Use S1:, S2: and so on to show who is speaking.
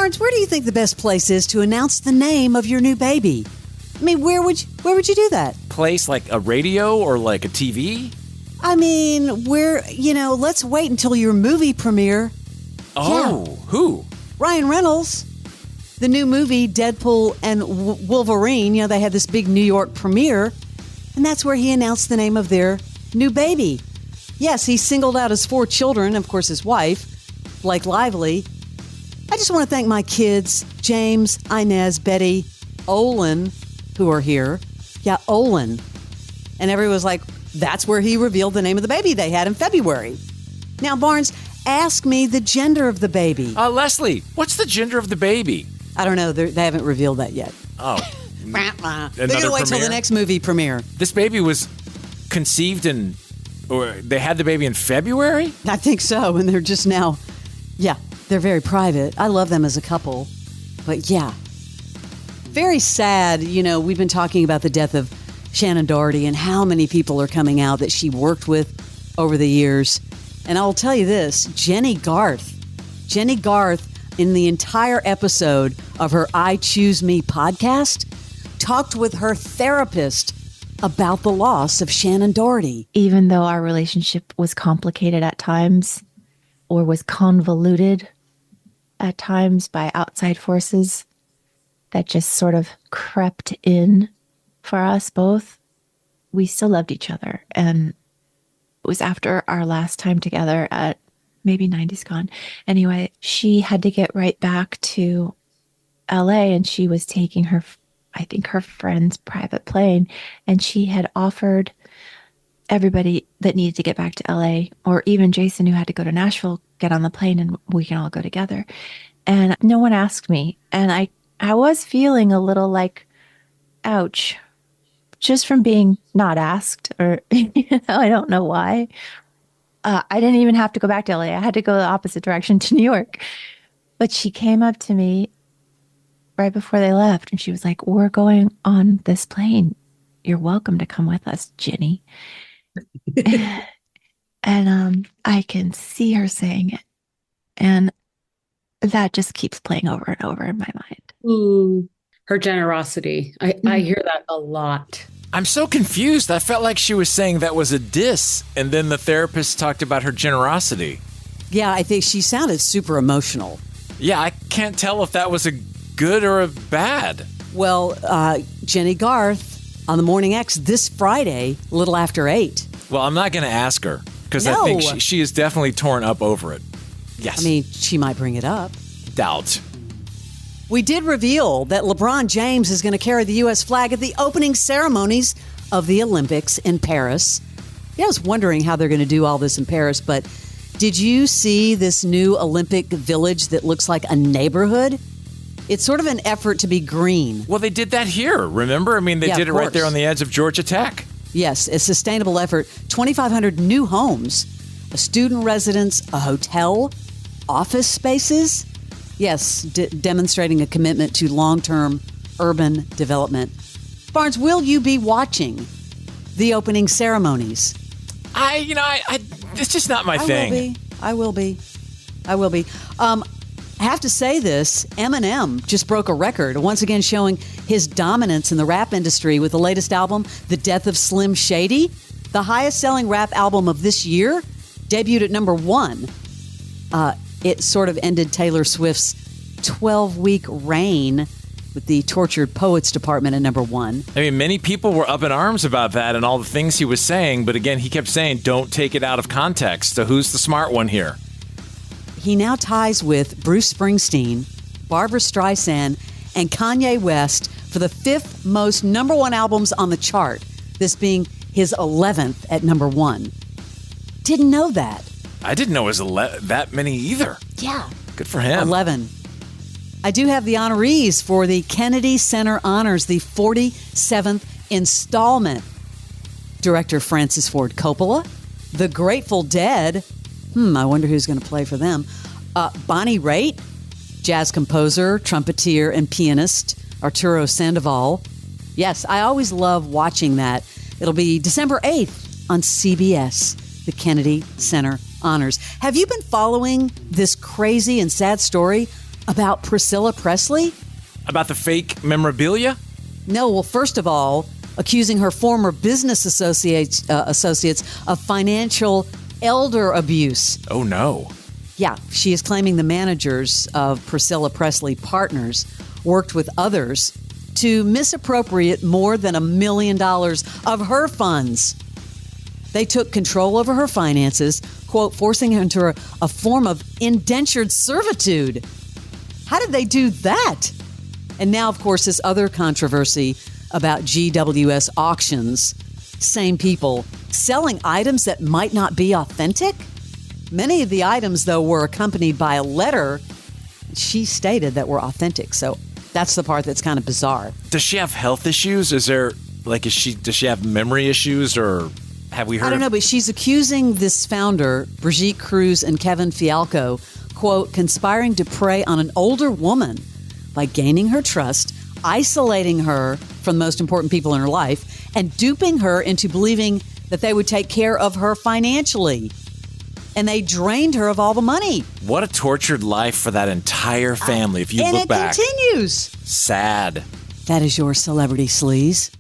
S1: Barnes, where do you think the best place is to announce the name of your new baby? I mean, where would you do that?
S2: Place like a radio or like a TV?
S1: I mean, let's wait until your movie premiere.
S2: Oh, yeah. Who?
S1: Ryan Reynolds. The new movie, Deadpool and Wolverine, they had this big New York premiere, and that's where he announced the name of their new baby. Yes, he singled out his 4 children, of course his wife, Blake Lively. I just want to thank my kids, James, Inez, Betty, Olin, who are here. Yeah, Olin. And everyone was like, that's where he revealed the name of the baby they had in February. Now, Barnes, ask me the gender of the baby.
S2: Leslie, what's the gender of the baby?
S1: I don't know. They haven't revealed that yet.
S2: Oh.
S1: They're going to wait till the next movie premiere.
S2: This baby was conceived or they had the baby in February?
S1: I think so. And they're just now, they're very private. I love them as a couple. But yeah, very sad. We've been talking about the death of Shannon Doherty and how many people are coming out that she worked with over the years. And I'll tell you this, Jenny Garth, in the entire episode of her I Choose Me podcast, talked with her therapist about the loss of Shannon Doherty.
S3: Even though our relationship was complicated at times or was convoluted at times by outside forces that just sort of crept in for us both, we still loved each other. And it was after our last time together at maybe 90's Gone. Anyway, she had to get right back to LA and she was taking her friend's private plane. And she had offered everybody that needed to get back to LA, or even Jason who had to go to Nashville, get on the plane and we can all go together. And no one asked me. And I was feeling a little like, ouch, just from being not asked, or, I don't know why. I didn't even have to go back to LA. I had to go the opposite direction to New York. But she came up to me right before they left and she was like, we're going on this plane. You're welcome to come with us, Jenny. And I can see her saying it. And that just keeps playing over and over in my mind.
S4: Ooh, her generosity. I hear that a lot.
S2: I'm so confused. I felt like she was saying that was a diss, and then the therapist talked about her generosity.
S1: Yeah, I think she sounded super emotional.
S2: Yeah, I can't tell if that was a good or a bad.
S1: Well, Jenny Garth on the Morning X this Friday, a little after 8.
S2: Well, I'm not going to ask her, because I think she is definitely torn up over it. Yes.
S1: I mean, she might bring it up.
S2: Doubt.
S1: We did reveal that LeBron James is going to carry the U.S. flag at the opening ceremonies of the Olympics in Paris. Yeah, I was wondering how they're going to do all this in Paris, but did you see this new Olympic village that looks like a neighborhood? It's sort of an effort to be green.
S2: Well, they did that here, remember? I mean, they did it right there on the edge of Georgia Tech.
S1: Yes, a sustainable effort. 2,500 new homes, a student residence, a hotel, office spaces. Yes, demonstrating a commitment to long-term urban development. Barnes, will you be watching the opening ceremonies?
S2: It's just not my thing.
S1: I will be. I have to say this, Eminem just broke a record, once again showing his dominance in the rap industry with the latest album, The Death of Slim Shady. The highest-selling rap album of this year, debuted at number 1. It sort of ended Taylor Swift's 12-week reign with the Tortured Poets Department at number 1.
S2: I mean, many people were up in arms about that and all the things he was saying, but again, he kept saying, don't take it out of context. So who's the smart one here?
S1: He now ties with Bruce Springsteen, Barbra Streisand, and Kanye West for the 5th most number 1 albums on the chart, this being his 11th at number 1. Didn't know that.
S2: I didn't know it was that many either.
S1: Yeah.
S2: Good for him.
S1: 11. I do have the honorees for the Kennedy Center Honors, the 47th installment. Director Francis Ford Coppola, The Grateful Dead. I wonder who's going to play for them. Bonnie Raitt, jazz composer, trumpeter, and pianist, Arturo Sandoval. Yes, I always love watching that. It'll be December 8th on CBS, the Kennedy Center Honors. Have you been following this crazy and sad story About Priscilla Presley?
S2: About the fake memorabilia?
S1: No, well, first of all, accusing her former business associates of financial elder abuse.
S2: Oh, no.
S1: Yeah, she is claiming the managers of Priscilla Presley Partners worked with others to misappropriate more than $1 million of her funds. They took control over her finances, quote, forcing her into a form of indentured servitude. How did they do that? And now, of course, this other controversy about GWS auctions. Same people selling items that might not be authentic. Many of the items, though, were accompanied by a letter she stated that were authentic. So that's the part that's kind of bizarre.
S2: Does she have health issues? Does she have memory issues, or have we heard?
S1: I don't know, but she's accusing this founder, Brigitte Cruz and Kevin Fialco, quote, conspiring to prey on an older woman by gaining her trust, isolating her from the most important people in her life, and duping her into believing that they would take care of her financially. And they drained her of all the money.
S2: What a tortured life for that entire family, if you look back.
S1: And it continues.
S2: Sad.
S1: That is your Celebrity Sleaze.